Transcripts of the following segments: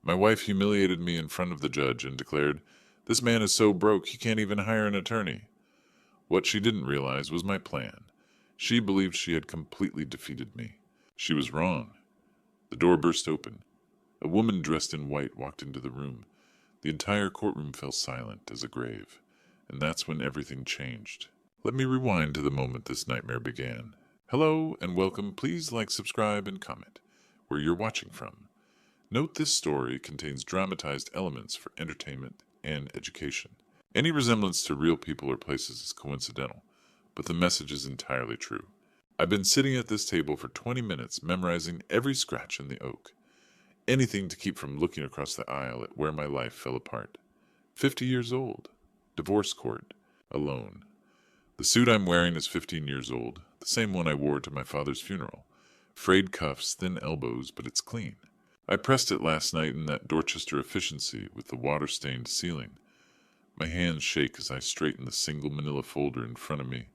My wife humiliated me in front of the judge and declared, "This man is so broke he can't even hire an attorney." What she didn't realize was my plan. She believed she had completely defeated me. She was wrong. The door burst open. A woman dressed in white walked into the room. The entire courtroom fell silent as a grave, and that's when everything changed. Let me rewind to the moment this nightmare began. Hello and welcome. Please like, subscribe, and comment where you're watching from. Note this story contains dramatized elements for entertainment and education. Any resemblance to real people or places is coincidental, but the message is entirely true. I've been sitting at this table for 20 minutes memorizing every scratch in the oak. Anything to keep from looking across the aisle at where my life fell apart. 50 years old. Divorce court. Alone. The suit I'm wearing is 15 years old, the same one I wore to my father's funeral. Frayed cuffs, thin elbows, but it's clean. I pressed it last night in that Dorchester efficiency with the water-stained ceiling. My hands shake as I straighten the single manila folder in front of me.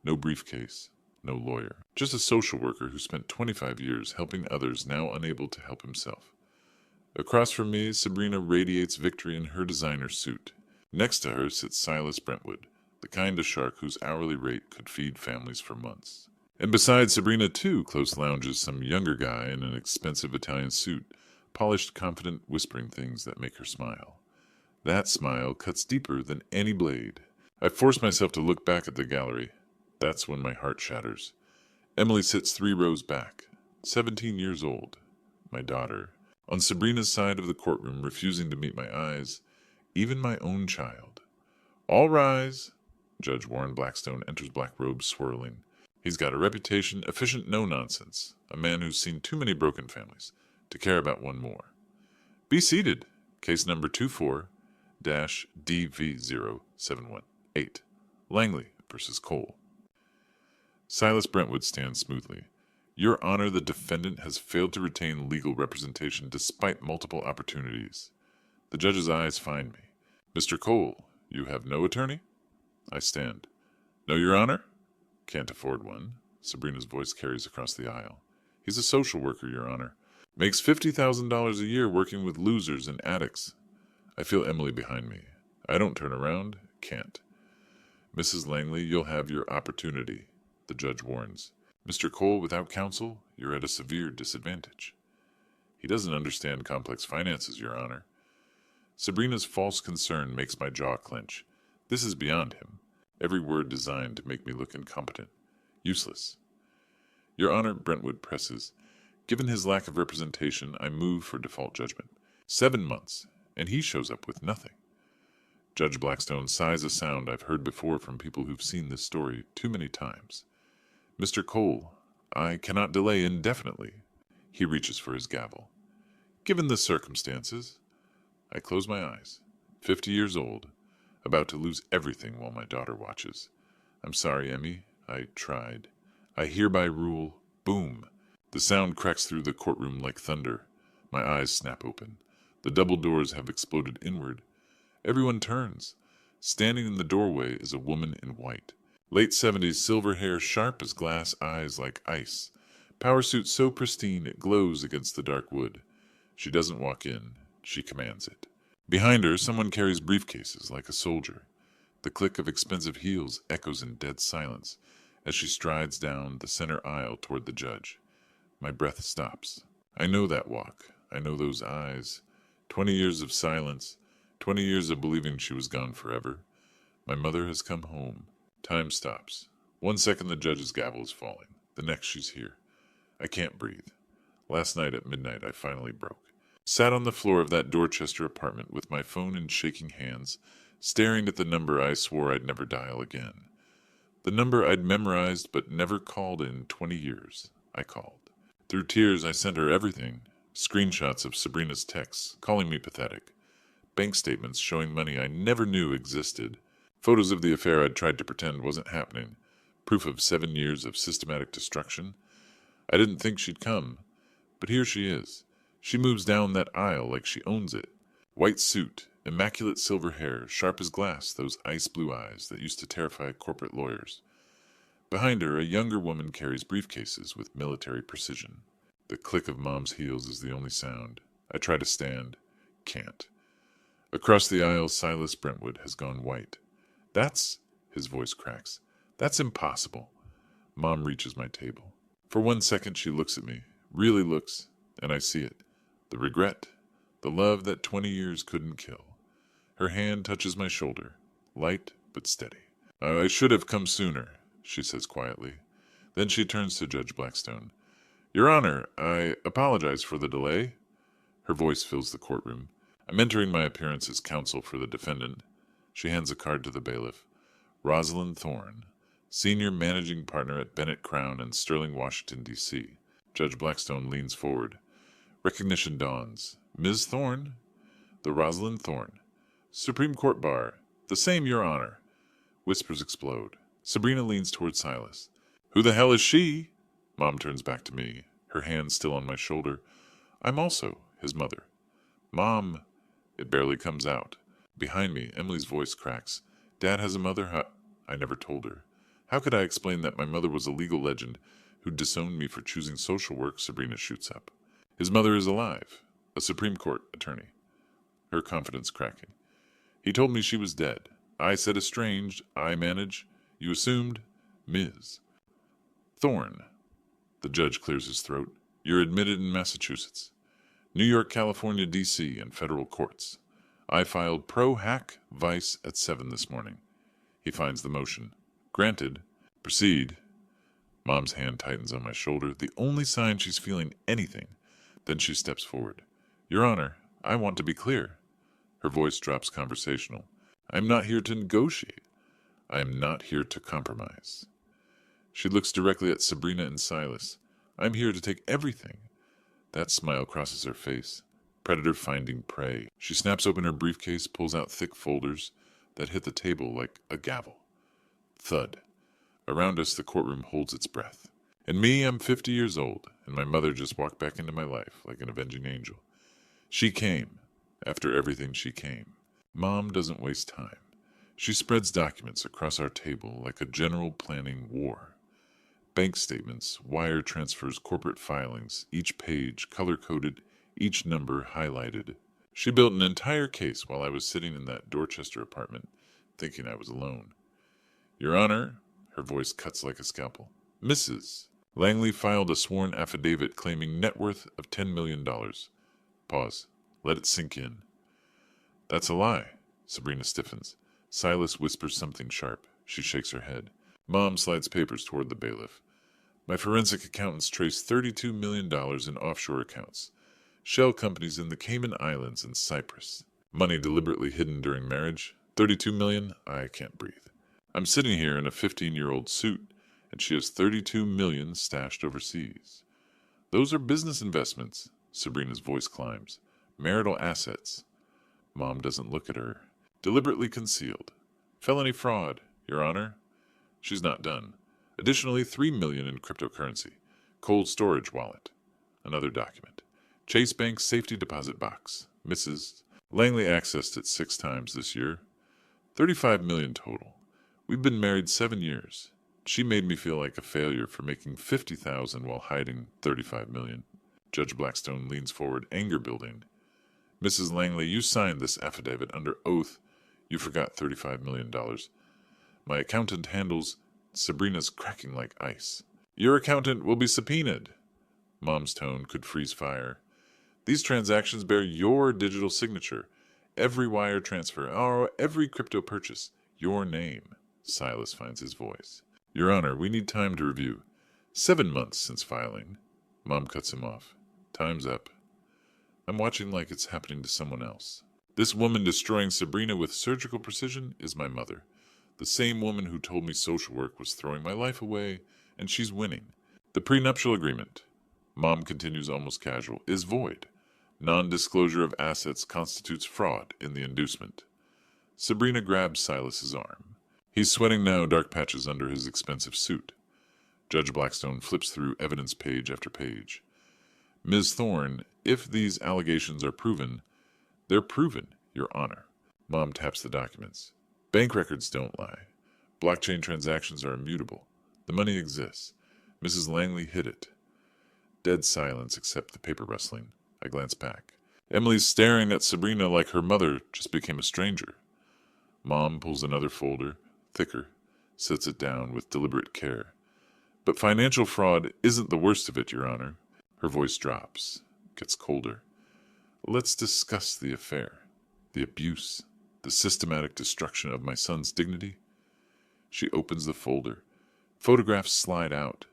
No briefcase, no lawyer. Just a social worker who spent 25 years helping others now unable to help himself. Across from me, Sabrina radiates victory in her designer suit. Next to her sits Silas Brentwood, the kind of shark whose hourly rate could feed families for months. And beside Sabrina, too, close lounges some younger guy in an expensive Italian suit, polished, confident, whispering things that make her smile. That smile cuts deeper than any blade. I force myself to look back at the gallery. That's when my heart shatters. Emily sits 3 rows back, 17 years old, my daughter. On Sabrina's side of the courtroom, refusing to meet my eyes, even my own child. All rise. Judge Warren Blackstone enters, black robes swirling. He's got a reputation, efficient, no-nonsense, a man who's seen too many broken families to care about one more. Be seated. Case number 24-DV0718. Langley versus Cole. Silas Brentwood stands smoothly. Your Honor, the defendant has failed to retain legal representation despite multiple opportunities. The judge's eyes find me. Mr. Cole, you have no attorney? I stand. No, Your Honor? Can't afford one. Sabrina's voice carries across the aisle. He's a social worker, Your Honor. Makes $50,000 a year working with losers and addicts. I feel Emily behind me. I don't turn around. Can't. Mrs. Langley, you'll have your opportunity, the judge warns. Mr. Cole, without counsel, you're at a severe disadvantage. He doesn't understand complex finances, Your Honor. Sabrina's false concern makes my jaw clench. This is beyond him. Every word designed to make me look incompetent. Useless. Your Honor, Brentwood presses. Given his lack of representation, I move for default judgment. 7 months, and he shows up with nothing. Judge Blackstone sighs a sound I've heard before from people who've seen this story too many times. Mr. Cole, I cannot delay indefinitely. He reaches for his gavel. Given the circumstances, I close my eyes. 50 years old, about to lose everything while my daughter watches. I'm sorry, Emmy. I tried. I hereby rule. Boom. The sound cracks through the courtroom like thunder. My eyes snap open. The double doors have exploded inward. Everyone turns. Standing in the doorway is a woman in white. Late 70s, silver hair, sharp as glass, eyes like ice. Power suit so pristine it glows against the dark wood. She doesn't walk in. She commands it. Behind her, someone carries briefcases like a soldier. The click of expensive heels echoes in dead silence as she strides down the center aisle toward the judge. My breath stops. I know that walk. I know those eyes. 20 years of silence. 20 years of believing she was gone forever. My mother has come home. Time stops. 1 second the judge's gavel is falling. The next she's here. I can't breathe. Last night at midnight I finally broke. Sat on the floor of that Dorchester apartment with my phone in shaking hands, staring at the number I swore I'd never dial again. The number I'd memorized but never called in 20 years. I called. Through tears I sent her everything. Screenshots of Sabrina's texts, calling me pathetic. Bank statements showing money I never knew existed. Photos of the affair I'd tried to pretend wasn't happening. Proof of 7 years of systematic destruction. I didn't think she'd come, but here she is. She moves down that aisle like she owns it. White suit, immaculate silver hair, sharp as glass, those ice blue eyes that used to terrify corporate lawyers. Behind her, a younger woman carries briefcases with military precision. The click of Mom's heels is the only sound. I try to stand. can't. Across the aisle, Silas Brentwood has gone white. That's, his voice cracks, that's impossible. Mom reaches my table. For 1 second she looks at me, really looks, and I see it. The regret, the love that 20 years couldn't kill. Her hand touches my shoulder, light but steady. I should have come sooner, she says quietly. Then she turns to Judge Blackstone. Your Honor, I apologize for the delay. Her voice fills the courtroom. I'm entering my appearance as counsel for the defendant. She hands a card to the bailiff. Rosalind Thorne, senior managing partner at Bennett Crown in Sterling, Washington, D.C. Judge Blackstone leans forward. Recognition dawns. Ms. Thorne? The Rosalind Thorne. Supreme Court Bar. The same, Your Honor. Whispers explode. Sabrina leans toward Silas. Who the hell is she? Mom turns back to me, her hand still on my shoulder. I'm also his mother. Mom. It barely comes out. Behind me, Emily's voice cracks. Dad has a mother? I never told her. How could I explain that my mother was a legal legend who disowned me for choosing social work? Sabrina shoots up. His mother is alive, a Supreme Court attorney. Her confidence cracking. He told me she was dead. I said estranged. I manage. You assumed. Ms. Thorne. The judge clears his throat. You're admitted in Massachusetts. New York, California, D.C., and federal courts. I filed pro hac vice at 7 this morning. He finds the motion. Granted. Proceed. Mom's hand tightens on my shoulder, the only sign she's feeling anything. Then she steps forward. Your Honor, I want to be clear. Her voice drops conversational. I am not here to negotiate. I am not here to compromise. She looks directly at Sabrina and Silas. I'm here to take everything. That smile crosses her face. Predator finding prey. She snaps open her briefcase, pulls out thick folders that hit the table like a gavel. Thud. Around us, the courtroom holds its breath. And me, I'm 50 years old, and my mother just walked back into my life like an avenging angel. She came. After everything, she came. Mom doesn't waste time. She spreads documents across our table like a general planning war. Bank statements, wire transfers, corporate filings, each page color-coded, each number highlighted. She built an entire case while I was sitting in that Dorchester apartment, thinking I was alone. Your Honor, her voice cuts like a scalpel. Mrs. Langley filed a sworn affidavit claiming net worth of $10 million. Pause. Let it sink in. That's a lie. Sabrina stiffens. Silas whispers something sharp. She shakes her head. Mom slides papers toward the bailiff. My forensic accountants trace $32 million in offshore accounts. Shell companies in the Cayman Islands and Cyprus. Money deliberately hidden during marriage. $32 million? I can't breathe. I'm sitting here in a 15-year-old suit, and she has $32 million stashed overseas. Those are business investments. Sabrina's voice climbs. Marital assets. Mom doesn't look at her. Deliberately concealed. Felony fraud, Your Honor. She's not done. Additionally, $3 million in cryptocurrency. Cold storage wallet. Another document. Chase Bank safety deposit box. Mrs. Langley accessed it 6 times this year. $35 million total. We've been married 7 years. She made me feel like a failure for making $50,000 while hiding $35 million. Judge Blackstone leans forward, anger building. Mrs. Langley, you signed this affidavit under oath. You forgot $35 million. My accountant handles. Sabrina's cracking like ice. Your accountant will be subpoenaed. Mom's tone could freeze fire. These transactions bear your digital signature. Every wire transfer, or every crypto purchase. Your name. Silas finds his voice. Your Honor, we need time to review. 7 months since filing. Mom cuts him off. Time's up. I'm watching like it's happening to someone else. This woman destroying Sabrina with surgical precision is my mother. The same woman who told me social work was throwing my life away, and she's winning. The prenuptial agreement, Mom continues almost casual, is void. Non-disclosure of assets constitutes fraud in the inducement. Sabrina grabs Silas's arm. He's sweating now, dark patches under his expensive suit. Judge Blackstone flips through evidence page after page. Ms. Thorne, if these allegations are proven, they're proven, Your Honor. Mom taps the documents. Bank records don't lie. Blockchain transactions are immutable. The money exists. Mrs. Langley hid it. Dead silence except the paper rustling. I glance back. Emily's staring at Sabrina like her mother just became a stranger. Mom pulls another folder, thicker, sets it down with deliberate care. But financial fraud isn't the worst of it, Your Honor. Her voice drops, gets colder. Let's discuss the affair, the abuse, the systematic destruction of my son's dignity. She opens the folder. Photographs slide out.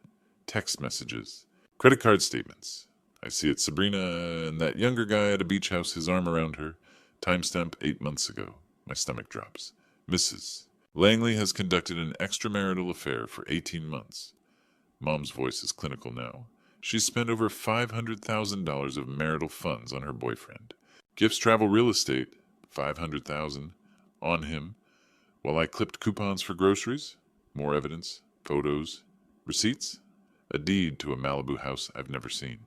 Text messages. Credit card statements. I see it's Sabrina and that younger guy at a beach house, his arm around her. Timestamp 8 months ago. My stomach drops. Mrs. Langley has conducted an extramarital affair for 18 months. Mom's voice is clinical now. She's spent over $500,000 of marital funds on her boyfriend. Gifts, travel, real estate, $500,000 on him, while I clipped coupons for groceries. More evidence, photos, receipts, a deed to a Malibu house I've never seen.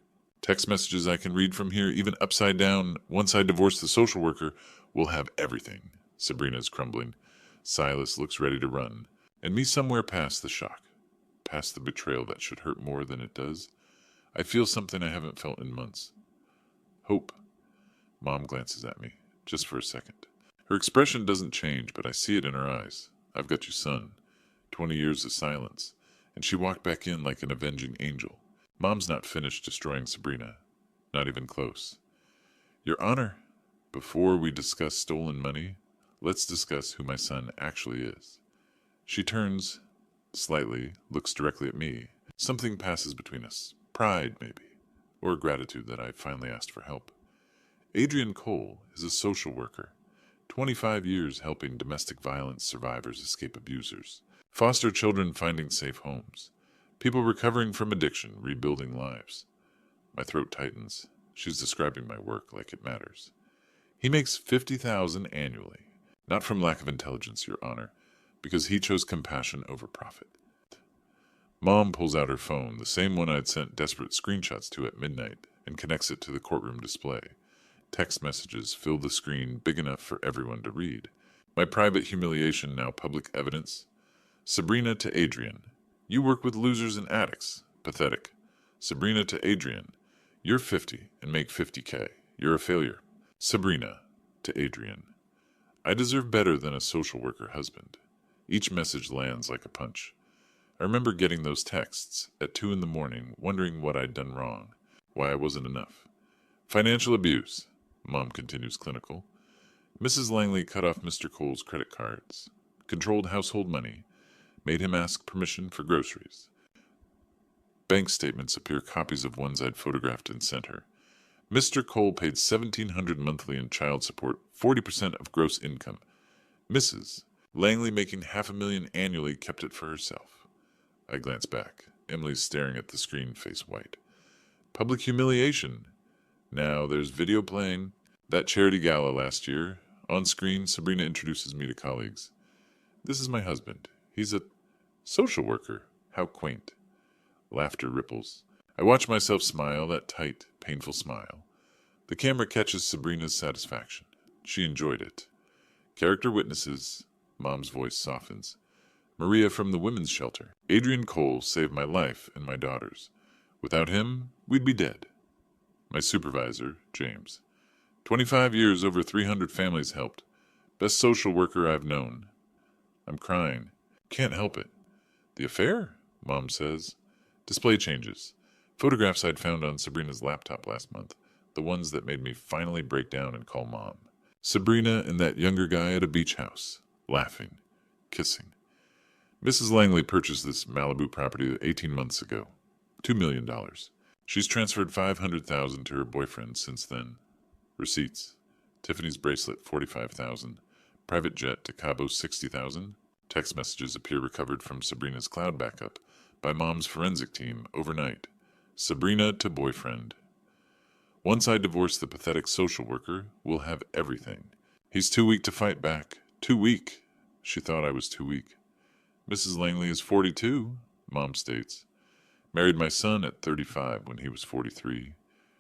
Text messages I can read from here, even upside down. Once I divorce the social worker, we'll have everything. Sabrina's crumbling. Silas looks ready to run, and me somewhere past the shock, past the betrayal that should hurt more than it does. I feel something I haven't felt in months. Hope. Mom glances at me, just for a second. Her expression doesn't change, but I see it in her eyes. I've got you, son. 20 years of silence. And she walked back in like an avenging angel. Mom's not finished destroying Sabrina. Not even close. Your Honor, before we discuss stolen money, let's discuss who my son actually is. She turns, slightly, looks directly at me. Something passes between us. Pride, maybe. Or gratitude that I finally asked for help. Adrian Cole is a social worker. 25 years helping domestic violence survivors escape abusers. Foster children finding safe homes. People recovering from addiction, rebuilding lives. My throat tightens. She's describing my work like it matters. He makes $50,000 annually. Not from lack of intelligence, Your Honor, because he chose compassion over profit. Mom pulls out her phone, the same one I'd sent desperate screenshots to at midnight, and connects it to the courtroom display. Text messages fill the screen big enough for everyone to read. My private humiliation, now public evidence. Sabrina to Adrian. You work with losers and addicts. Pathetic. Sabrina to Adrian. You're 50 and make 50K. You're a failure. Sabrina to Adrian. I deserve better than a social worker husband. Each message lands like a punch. I remember getting those texts at 2 in the morning, wondering what I'd done wrong, why I wasn't enough. Financial abuse. Mom continues clinical. Mrs. Langley cut off Mr. Cole's credit cards, controlled household money, made him ask permission for groceries. Bank statements appear copies of ones I'd photographed and sent her. Mr. Cole paid $1,700 monthly in child support, 40% of gross income. Mrs. Langley, making $500,000 annually, kept it for herself. I glance back. Emily's staring at the screen, face white. Public humiliation. Now there's video playing. That charity gala last year. On screen, Sabrina introduces me to colleagues. This is my husband. He's a social worker. How quaint. Laughter ripples. I watch myself smile, that tight, painful smile. The camera catches Sabrina's satisfaction. She enjoyed it. Character witnesses. Mom's voice softens. Maria from the women's shelter. Adrian Cole saved my life and my daughter's. Without him, we'd be dead. My supervisor, James. 25 years, over 300 families helped. Best social worker I've known. I'm crying. Can't help it. The affair? Mom says. Display changes. Photographs I'd found on Sabrina's laptop last month. The ones that made me finally break down and call Mom. Sabrina and that younger guy at a beach house. Laughing. Kissing. Mrs. Langley purchased this Malibu property 18 months ago. $2 million. She's transferred $500,000 to her boyfriend since then. Receipts. Tiffany's bracelet, $45,000. Private jet to Cabo, $60,000. Text messages appear recovered from Sabrina's cloud backup by Mom's forensic team overnight. Sabrina to boyfriend. Once I divorce the pathetic social worker, we'll have everything. He's too weak to fight back. Too weak. She thought I was too weak. Mrs. Langley is 42, Mom states. Married my son at 35 when he was 43.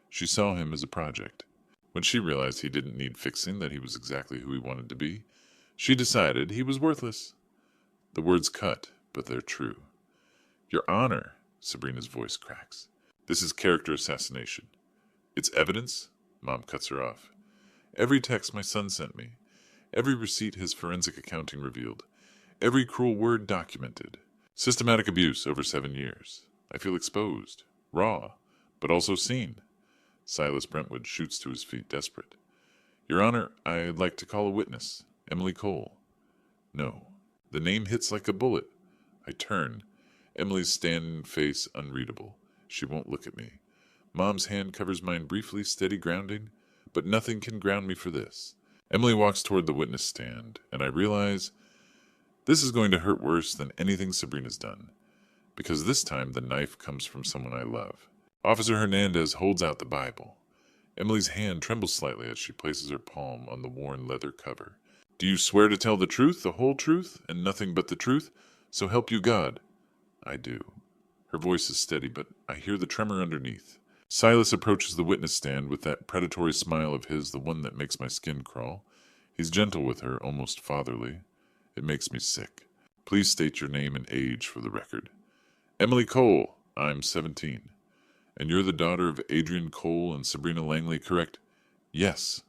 She saw him as a project. When she realized he didn't need fixing, that he was exactly who he wanted to be, she decided he was worthless. The words cut, but they're true. Your Honor, Sabrina's voice cracks. This is character assassination. It's evidence, Mom cuts her off. Every text my son sent me. Every receipt his forensic accounting revealed. Every cruel word documented. Systematic abuse over 7 years. I feel exposed. Raw. But also seen. Silas Brentwood shoots to his feet, desperate. Your Honor, I'd like to call a witness. Emily Cole. No. The name hits like a bullet. I turn. Emily's standing face unreadable. She won't look at me. Mom's hand covers mine briefly, steady grounding, but nothing can ground me for this. Emily walks toward the witness stand, and I realize this is going to hurt worse than anything Sabrina's done, because this time the knife comes from someone I love. Officer Hernandez holds out the Bible. Emily's hand trembles slightly as she places her palm on the worn leather cover. Do you swear to tell the truth, the whole truth, and nothing but the truth? So help you God. I do. Her voice is steady, but I hear the tremor underneath. Silas approaches the witness stand with that predatory smile of his, the one that makes my skin crawl. He's gentle with her, almost fatherly. It makes me sick. Please state your name and age for the record. Emily Cole. I'm 17. And you're the daughter of Adrian Cole and Sabrina Langley, correct? Yes.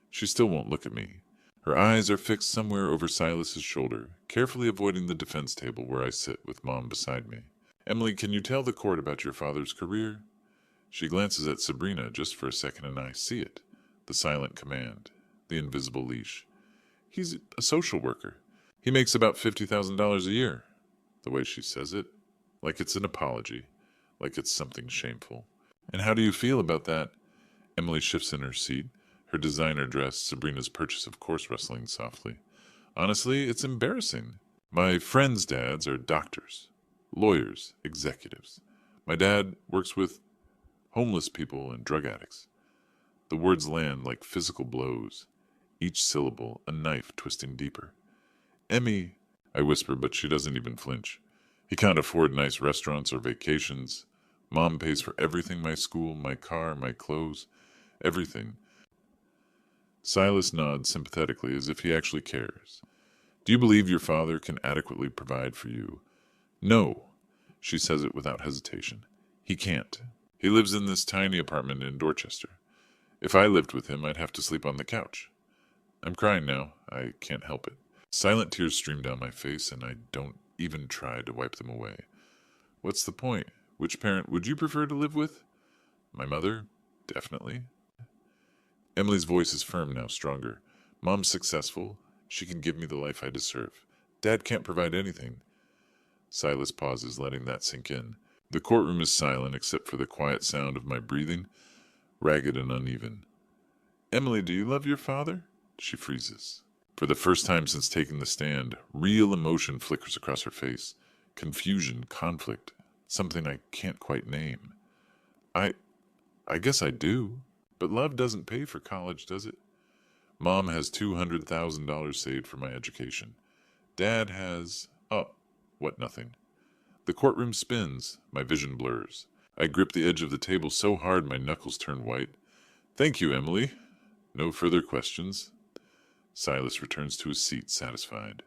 She still won't look at me. Her eyes are fixed somewhere over Silas's shoulder, carefully avoiding the defense table where I sit with Mom beside me. Emily, can you tell the court about your father's career? She glances at Sabrina just for a second, and I see it. The silent command. The invisible leash. He's a social worker. He makes about $50,000 a year. The way she says it, like it's an apology, like it's something shameful. And how do you feel about that? Emily shifts in her seat, her designer dress, Sabrina's purchase of course rustling softly. Honestly, it's embarrassing. My friends' dads are doctors, lawyers, executives. My dad works with homeless people and drug addicts. The words land like physical blows, each syllable a knife twisting deeper. Emmy, I whisper, but she doesn't even flinch. He can't afford nice restaurants or vacations. Mom pays for everything, my school, my car, my clothes, everything. Silas nods sympathetically as if he actually cares. Do you believe your father can adequately provide for you? No, she says it without hesitation. He can't. He lives in this tiny apartment in Dorchester. If I lived with him, I'd have to sleep on the couch. I'm crying now. I can't help it. Silent tears stream down my face, and I don't even try to wipe them away. What's the point? Which parent would you prefer to live with? My mother? Definitely. Emily's voice is firm now, stronger. Mom's successful. She can give me the life I deserve. Dad can't provide anything. Silas pauses, letting that sink in. The courtroom is silent except for the quiet sound of my breathing, ragged and uneven. Emily, do you love your father? She freezes. For the first time since taking the stand, real emotion flickers across her face. Confusion, conflict, something I can't quite name. I guess I do. But love doesn't pay for college, does it? Mom has $200,000 saved for my education. Dad has... nothing. The courtroom spins. My vision blurs. I grip the edge of the table so hard my knuckles turn white. Thank you, Emily. No further questions. Silas returns to his seat, satisfied.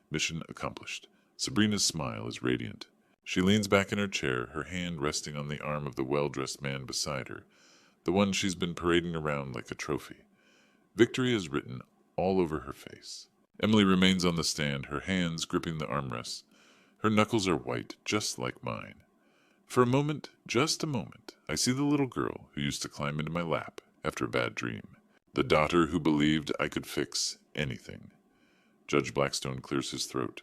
Mission accomplished. Sabrina's smile is radiant. She leans back in her chair, her hand resting on the arm of the well-dressed man beside her, the one she's been parading around like a trophy. Victory is written all over her face. Emily remains on the stand, her hands gripping the armrests. Her knuckles are white, just like mine. For a moment, just a moment, I see the little girl who used to climb into my lap after a bad dream. The daughter who believed I could fix anything. Judge Blackstone clears his throat.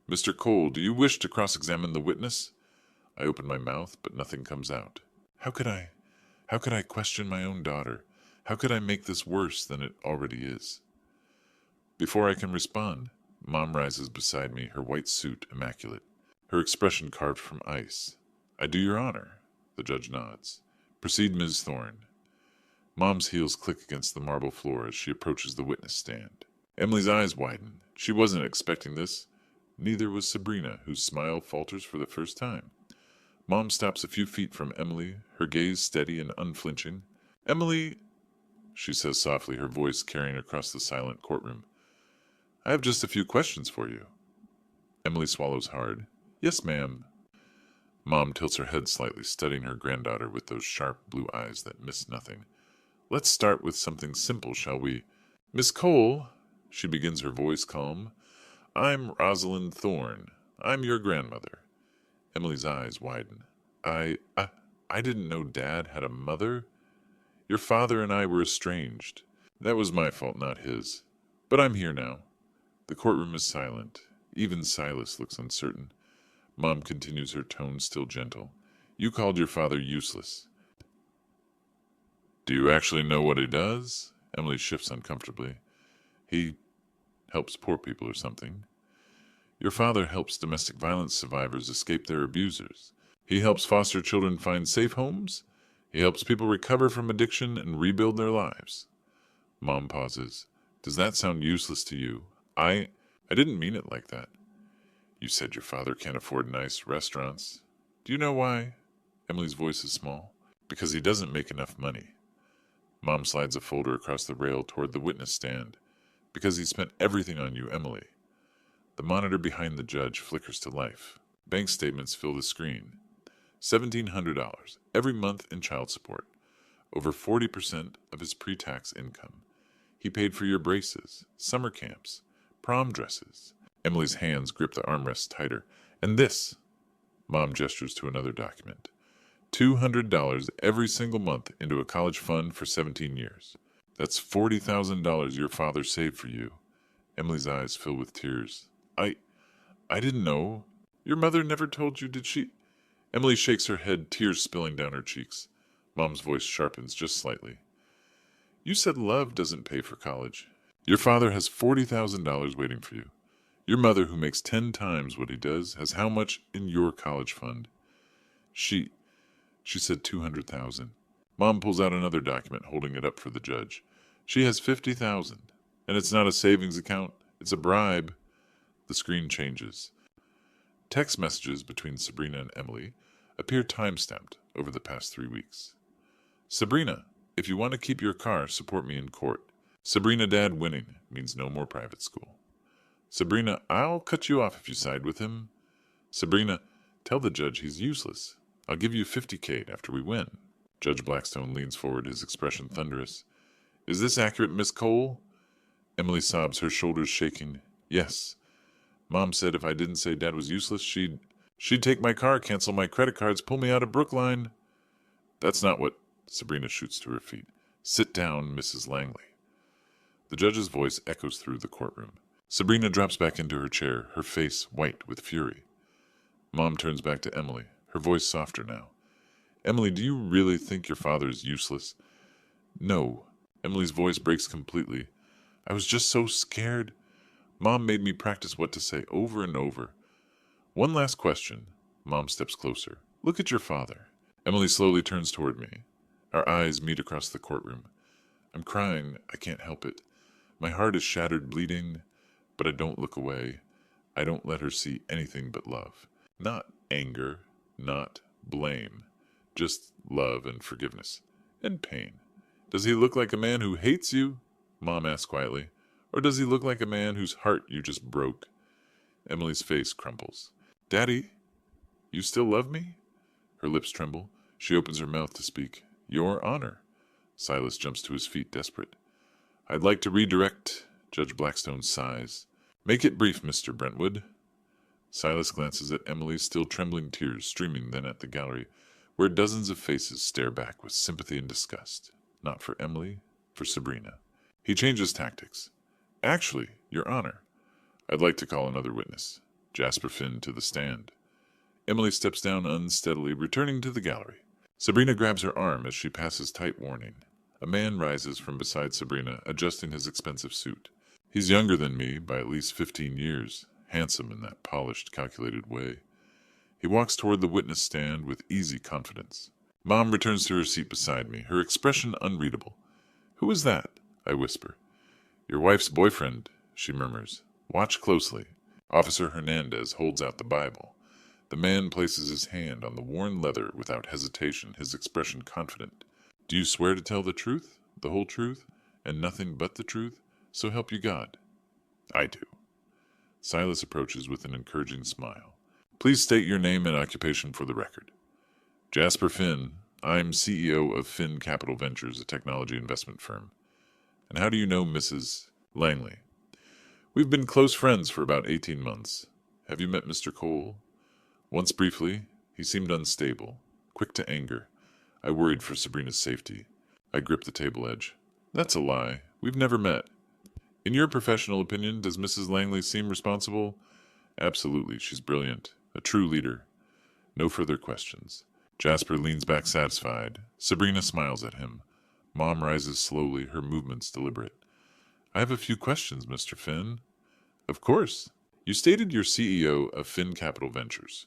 Mr. Cole, do you wish to cross-examine the witness? I open my mouth, but nothing comes out. How could I question my own daughter? How could I make this worse than it already is? Before I can respond, Mom rises beside me, her white suit immaculate, her expression carved from ice. I do your honor. The judge nods. Proceed, Ms. Thorne. Mom's heels click against the marble floor as she approaches the witness stand. Emily's eyes widen. She wasn't expecting this. Neither was Sabrina, whose smile falters for the first time. Mom stops a few feet from Emily, her gaze steady and unflinching. Emily, she says softly, her voice carrying across the silent courtroom. I have just a few questions for you. Emily swallows hard. Yes, ma'am. Mom tilts her head slightly, studying her granddaughter with those sharp blue eyes that miss nothing. Let's start with something simple, shall we? Miss Cole, she begins, her voice calm. I'm Rosalind Thorne. I'm your grandmother. Emily's eyes widen. I didn't know Dad had a mother. Your father and I were estranged. That was my fault, not his. But I'm here now. The courtroom is silent. Even Silas looks uncertain. Mom continues, her tone still gentle. You called your father useless. Do you actually know what he does? Emily shifts uncomfortably. He helps poor people or something. Your father helps domestic violence survivors escape their abusers. He helps foster children find safe homes. He helps people recover from addiction and rebuild their lives. Mom pauses. Does that sound useless to you? I didn't mean it like that. You said your father can't afford nice restaurants. Do you know why? Emily's voice is small. Because he doesn't make enough money. Mom slides a folder across the rail toward the witness stand. Because he spent everything on you, Emily. The monitor behind the judge flickers to life. Bank statements fill the screen. $1,700 every month in child support. Over 40% of his pre-tax income. He paid for your braces, summer camps, prom dresses. Emily's hands grip the armrest tighter. And this, Mom gestures to another document. $200 every single month into a college fund for 17 years. That's $40,000 your father saved for you. Emily's eyes fill with tears. I didn't know. Your mother never told you, did she? Emily shakes her head, tears spilling down her cheeks. Mom's voice sharpens just slightly. You said love doesn't pay for college. Your father has $40,000 waiting for you. Your mother, who makes 10 times what he does, has how much in your college fund? She said 200,000. Mom pulls out another document, holding it up for the judge. She has 50,000. And it's not a savings account, it's a bribe. The screen changes. Text messages between Sabrina and Emily appear time-stamped over the past 3 weeks. Sabrina, if you want to keep your car, support me in court. Sabrina, Dad winning means no more private school. Sabrina, I'll cut you off if you side with him. Sabrina, tell the judge he's useless. I'll give you $50,000 after we win. Judge Blackstone leans forward, his expression thunderous. Is this accurate, Miss Cole? Emily sobs, her shoulders shaking. Yes. Mom said if I didn't say Dad was useless, she'd take my car, cancel my credit cards, pull me out of Brookline. That's not what... Sabrina shoots to her feet. Sit down, Mrs. Langley. The judge's voice echoes through the courtroom. Sabrina drops back into her chair, her face white with fury. Mom turns back to Emily, her voice softer now. Emily, do you really think your father is useless? No. Emily's voice breaks completely. I was just so scared. Mom made me practice what to say over and over. One last question. Mom steps closer. Look at your father. Emily slowly turns toward me. Our eyes meet across the courtroom. I'm crying. I can't help it. My heart is shattered, bleeding, but I don't look away. I don't let her see anything but love. Not anger, not blame. Just love and forgiveness. And pain. Does he look like a man who hates you? Mom asks quietly. Or does he look like a man whose heart you just broke? Emily's face crumples. Daddy, you still love me? Her lips tremble. She opens her mouth to speak. Your honor. Silas jumps to his feet, desperate. I'd like to redirect. Judge Blackstone sighs. Make it brief, Mr. Brentwood. Silas glances at Emily's still trembling tears streaming, then at the gallery, where dozens of faces stare back with sympathy and disgust. Not for Emily, for Sabrina. He changes tactics. Actually, Your Honor, I'd like to call another witness, Jasper Finn, to the stand. Emily steps down unsteadily, returning to the gallery. Sabrina grabs her arm as she passes tight warning. A man rises from beside Sabrina, adjusting his expensive suit. He's younger than me by at least 15 years, handsome in that polished, calculated way. He walks toward the witness stand with easy confidence. Mom returns to her seat beside me, her expression unreadable. Who is that? I whisper. Your wife's boyfriend, she murmurs. Watch closely. Officer Hernandez holds out the Bible. The man places his hand on the worn leather without hesitation, his expression confident. Do you swear to tell the truth, the whole truth, and nothing but the truth, so help you God? I do. Silas approaches with an encouraging smile. Please state your name and occupation for the record. Jasper Finn, I'm CEO of Finn Capital Ventures, a technology investment firm. And how do you know Mrs. Langley? We've been close friends for about 18 months. Have you met Mr. Cole? Once briefly. He seemed unstable, quick to anger. I worried for Sabrina's safety. I gripped the table edge. That's a lie. We've never met. In your professional opinion, does Mrs. Langley seem responsible? Absolutely. She's brilliant. A true leader. No further questions. Jasper leans back satisfied. Sabrina smiles at him. Mom rises slowly, her movements deliberate. I have a few questions, Mr. Finn. Of course. You stated you're CEO of Finn Capital Ventures.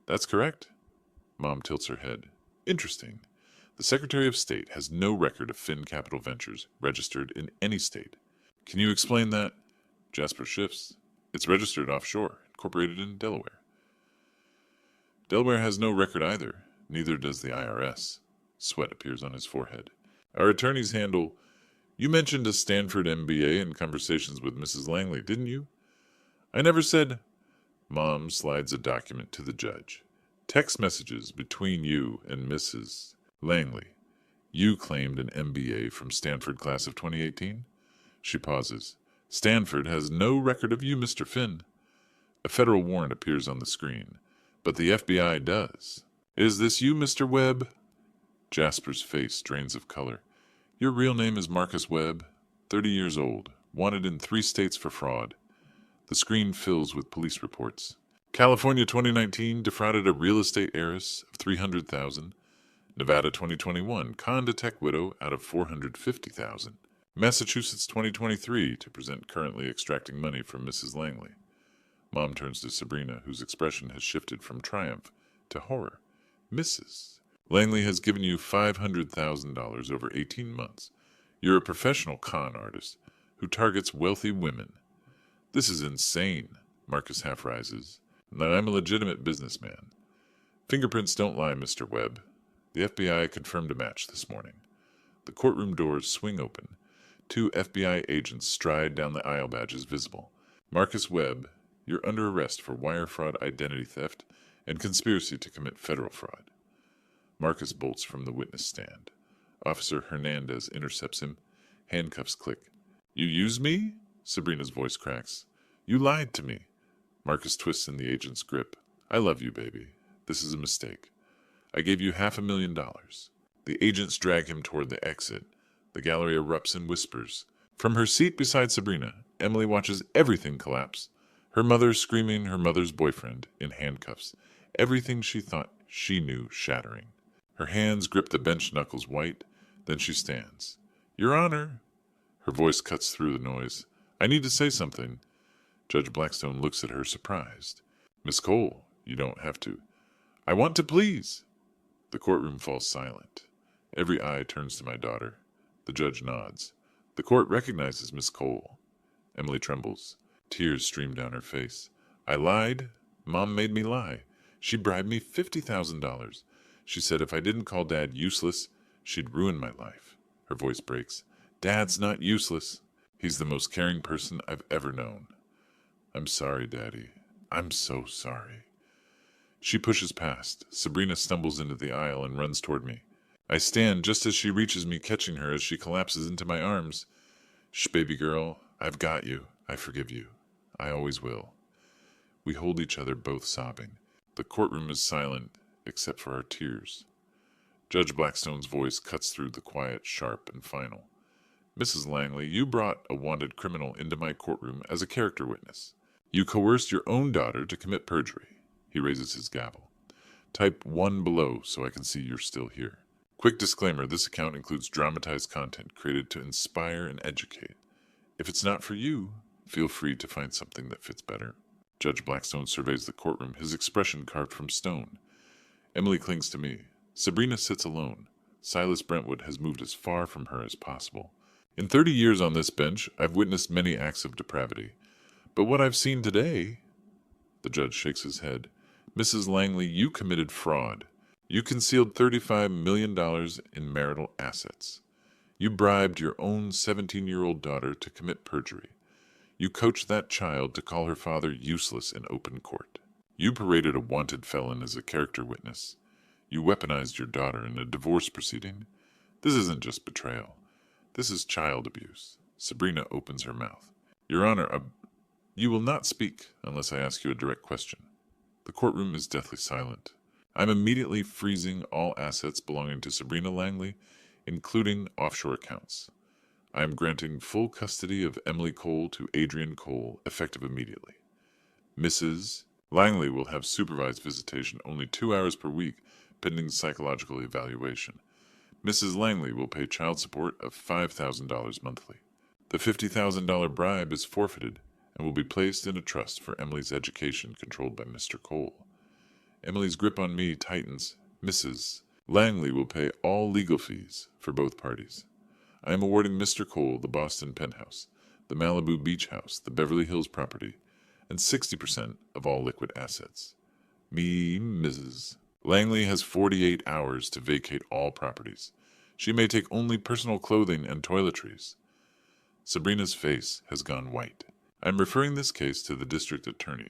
That's correct. Mom tilts her head. Interesting. The Secretary of State has no record of Finn Capital Ventures registered in any state. Can you explain that? Jasper shifts. It's registered offshore, incorporated in Delaware. Delaware has no record either. Neither does the IRS. Sweat appears on his forehead. Our attorneys handle... You mentioned a Stanford MBA in conversations with Mrs. Langley, didn't you? I never said... Mom slides a document to the judge. Text messages between you and Mrs. Langley. You claimed an MBA from Stanford class of 2018? She pauses. Stanford has no record of you, Mr. Finn. A federal warrant appears on the screen, but the FBI does. Is this you, Mr. Webb? Jasper's face drains of color. Your real name is Marcus Webb, 30 years old, wanted in 3 states for fraud. The screen fills with police reports. California 2019 defrauded a real estate heiress of $300,000. Nevada 2021 conned a tech widow out of $450,000. Massachusetts 2023 to present currently extracting money from Mrs. Langley. Mom turns to Sabrina, whose expression has shifted from triumph to horror. Mrs. Langley has given you $500,000 over 18 months. You're a professional con artist who targets wealthy women. This is insane. Marcus half rises. I'm a legitimate businessman. Fingerprints don't lie, Mr. Webb. The FBI confirmed a match this morning. The courtroom doors swing open. 2 FBI agents stride down the aisle, badges visible. Marcus Webb, you're under arrest for wire fraud, identity theft, and conspiracy to commit federal fraud. Marcus bolts from the witness stand. Officer Hernandez intercepts him. Handcuffs click. You use me? Sabrina's voice cracks. You lied to me. Marcus twists in the agent's grip. I love you, baby. This is a mistake. I gave you $500,000. The agents drag him toward the exit. The gallery erupts in whispers. From her seat beside Sabrina, Emily watches everything collapse. Her mother screaming, her mother's boyfriend in handcuffs. Everything she thought she knew shattering. Her hands grip the bench knuckles white. Then she stands. Your Honor. Her voice cuts through the noise. I need to say something. Judge Blackstone looks at her surprised. Miss Cole, you don't have to. I want to please. The courtroom falls silent. Every eye turns to my daughter. The judge nods. The court recognizes Miss Cole. Emily trembles. Tears stream down her face. I lied. Mom made me lie. She bribed me $50,000. She said if I didn't call Dad useless, she'd ruin my life. Her voice breaks. Dad's not useless. He's the most caring person I've ever known. I'm sorry, Daddy. I'm so sorry. She pushes past. Sabrina stumbles into the aisle and runs toward me. I stand just as she reaches me, catching her as she collapses into my arms. Shh, baby girl. I've got you. I forgive you. I always will. We hold each other, both sobbing. The courtroom is silent, except for our tears. Judge Blackstone's voice cuts through the quiet, sharp, and final. Mrs. Langley, you brought a wanted criminal into my courtroom as a character witness. You coerced your own daughter to commit perjury. He raises his gavel. Type 1 below so I can see you're still here. Quick disclaimer, this account includes dramatized content created to inspire and educate. If it's not for you, feel free to find something that fits better. Judge Blackstone surveys the courtroom, his expression carved from stone. Emily clings to me. Sabrina sits alone. Silas Brentwood has moved as far from her as possible. In 30 years on this bench, I've witnessed many acts of depravity. But what I've seen today... The judge shakes his head. Mrs. Langley, you committed fraud. You concealed $35 million in marital assets. You bribed your own 17-year-old daughter to commit perjury. You coached that child to call her father useless in open court. You paraded a wanted felon as a character witness. You weaponized your daughter in a divorce proceeding. This isn't just betrayal. This is child abuse. Sabrina opens her mouth. Your Honor, you will not speak unless I ask you a direct question. The courtroom is deathly silent. I'm immediately freezing all assets belonging to Sabrina Langley, including offshore accounts. I am granting full custody of Emily Cole to Adrian Cole, effective immediately. Mrs. Langley will have supervised visitation only 2 hours per week, pending psychological evaluation. Mrs. Langley will pay child support of $5,000 monthly. The $50,000 bribe is forfeited and will be placed in a trust for Emily's education controlled by Mr. Cole. Emily's grip on me tightens. Mrs. Langley will pay all legal fees for both parties. I am awarding Mr. Cole the Boston penthouse, the Malibu beach house, the Beverly Hills property, and 60% of all liquid assets. Mrs. Langley has 48 hours to vacate all properties. She may take only personal clothing and toiletries. Sabrina's face has gone white. I am referring this case to the district attorney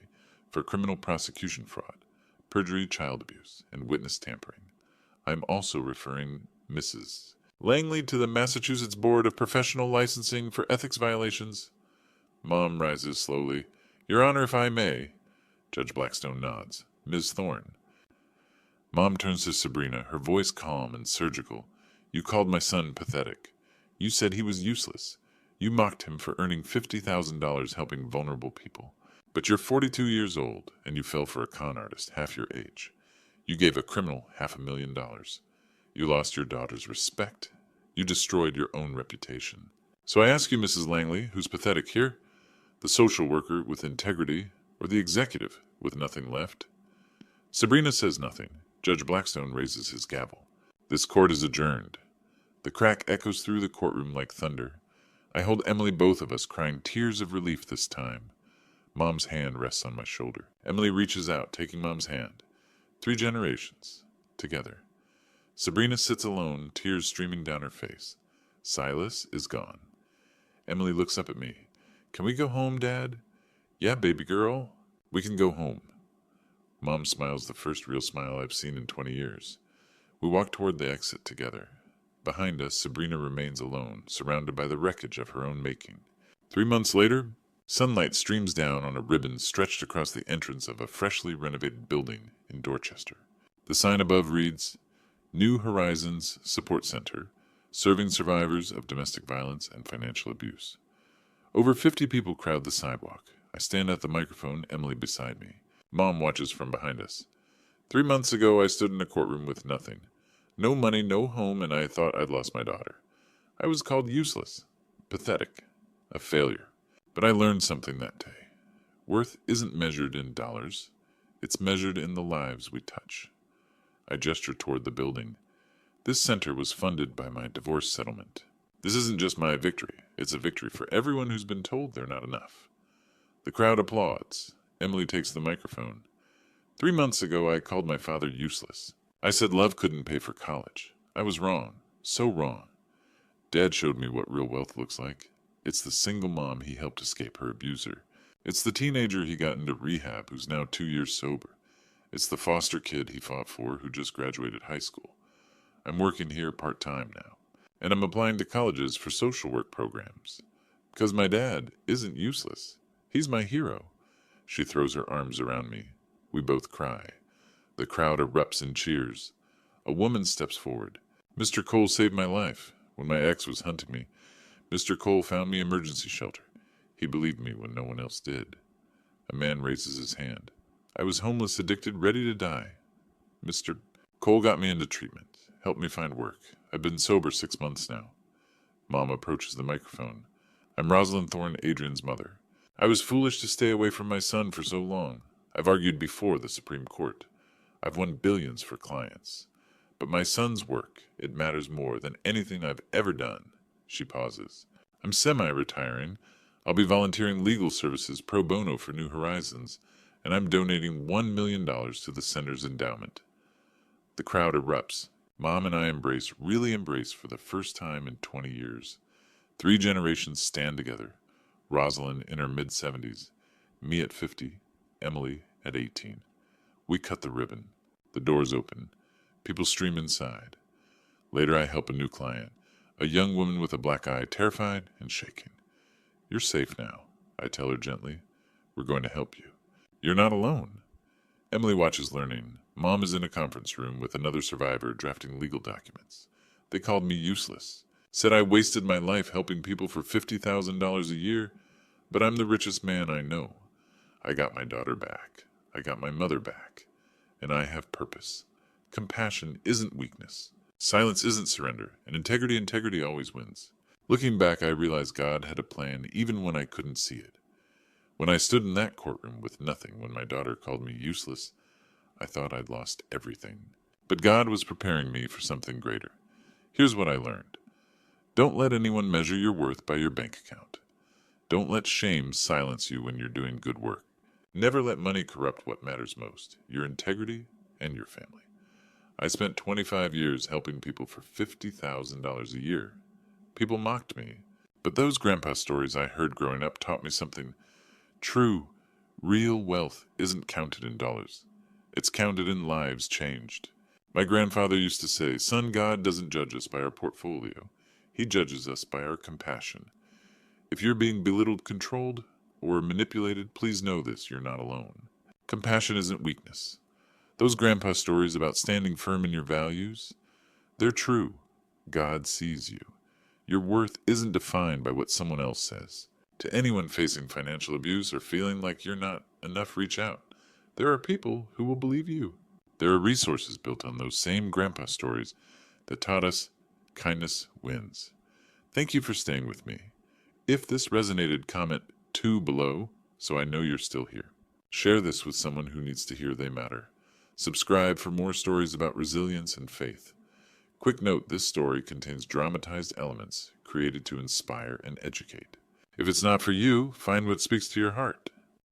for criminal prosecution fraud, perjury, child abuse, and witness tampering. I am also referring Mrs. Langley to the Massachusetts Board of Professional Licensing for ethics violations. Mom rises slowly. Your Honor, if I may. Judge Blackstone nods. Ms. Thorne. Mom turns to Sabrina, her voice calm and surgical. You called my son pathetic. You said he was useless. You mocked him for earning $50,000 helping vulnerable people. But you're 42 years old, and you fell for a con artist half your age. You gave a criminal $500,000. You lost your daughter's respect. You destroyed your own reputation. So I ask you, Mrs. Langley, who's pathetic here? The social worker with integrity, or the executive with nothing left? Sabrina says nothing. Judge Blackstone raises his gavel. This court is adjourned. The crack echoes through the courtroom like thunder. I hold Emily, both of us, crying tears of relief this time. Mom's hand rests on my shoulder. Emily reaches out, taking Mom's hand. 3 generations. Together. Sabrina sits alone, tears streaming down her face. Silas is gone. Emily looks up at me. Can we go home, Dad? Yeah, baby girl. We can go home. Mom smiles the first real smile I've seen in 20 years. We walk toward the exit together. Behind us, Sabrina remains alone, surrounded by the wreckage of her own making. 3 months later, sunlight streams down on a ribbon stretched across the entrance of a freshly renovated building in Dorchester. The sign above reads, New Horizons Support Center, serving survivors of domestic violence and financial abuse. Over 50 people crowd the sidewalk. I stand at the microphone, Emily beside me. Mom watches from behind us. 3 months ago, I stood in a courtroom with nothing. No money, no home, and I thought I'd lost my daughter. I was called useless, pathetic, a failure. But I learned something that day. Worth isn't measured in dollars. It's measured in the lives we touch. I gesture toward the building. This center was funded by my divorce settlement. This isn't just my victory. It's a victory for everyone who's been told they're not enough. The crowd applauds. Emily takes the microphone. 3 months ago, I called my father useless. I said love couldn't pay for college. I was wrong. So wrong. Dad showed me what real wealth looks like. It's the single mom he helped escape her abuser. It's the teenager he got into rehab who's now 2 years sober. It's the foster kid he fought for who just graduated high school. I'm working here part-time now, and I'm applying to colleges for social work programs. Because my dad isn't useless. He's my hero. She throws her arms around me. We both cry. The crowd erupts in cheers. A woman steps forward. Mr. Cole saved my life. When my ex was hunting me, Mr. Cole found me emergency shelter. He believed me when no one else did. A man raises his hand. I was homeless, addicted, ready to die. Mr. Cole got me into treatment, helped me find work. I've been sober 6 months now. Mom approaches the microphone. I'm Rosalind Thorne, Adrian's mother. I was foolish to stay away from my son for so long. I've argued before the Supreme Court. I've won billions for clients. But my son's work, it matters more than anything I've ever done. She pauses. I'm semi-retiring. I'll be volunteering legal services pro bono for New Horizons, and I'm donating $1 million to the center's endowment. The crowd erupts. Mom and I really embrace for the first time in 20 years. 3 generations stand together. Rosalind in her mid-70s, me at 50, Emily at 18. We cut the ribbon. The doors open. People stream inside. Later, I help a new client, a young woman with a black eye, terrified and shaking. You're safe now, I tell her gently. We're going to help you. You're not alone. Emily watches learning. Mom is in a conference room with another survivor drafting legal documents. They called me useless. Said I wasted my life helping people for $50,000 a year, but I'm the richest man I know. I got my daughter back. I got my mother back. And I have purpose. Compassion isn't weakness. Silence isn't surrender. And integrity always wins. Looking back, I realized God had a plan even when I couldn't see it. When I stood in that courtroom with nothing, when my daughter called me useless, I thought I'd lost everything. But God was preparing me for something greater. Here's what I learned. Don't let anyone measure your worth by your bank account. Don't let shame silence you when you're doing good work. Never let money corrupt what matters most, your integrity and your family. I spent 25 years helping people for $50,000 a year. People mocked me, but those grandpa stories I heard growing up taught me something true. Real wealth isn't counted in dollars. It's counted in lives changed. My grandfather used to say, "Son, God doesn't judge us by our portfolio. He judges us by our compassion." If you're being belittled, controlled, or manipulated, please know this, you're not alone. Compassion isn't weakness. Those grandpa stories about standing firm in your values, they're true. God sees you. Your worth isn't defined by what someone else says. To anyone facing financial abuse or feeling like you're not enough, reach out. There are people who will believe you. There are resources built on those same grandpa stories that taught us kindness wins. Thank you for staying with me. If this resonated, comment 2 below so I know you're still here. Share this with someone who needs to hear they matter. Subscribe for more stories about resilience and faith. Quick note, this story contains dramatized elements created to inspire and educate. If it's not for you, find what speaks to your heart.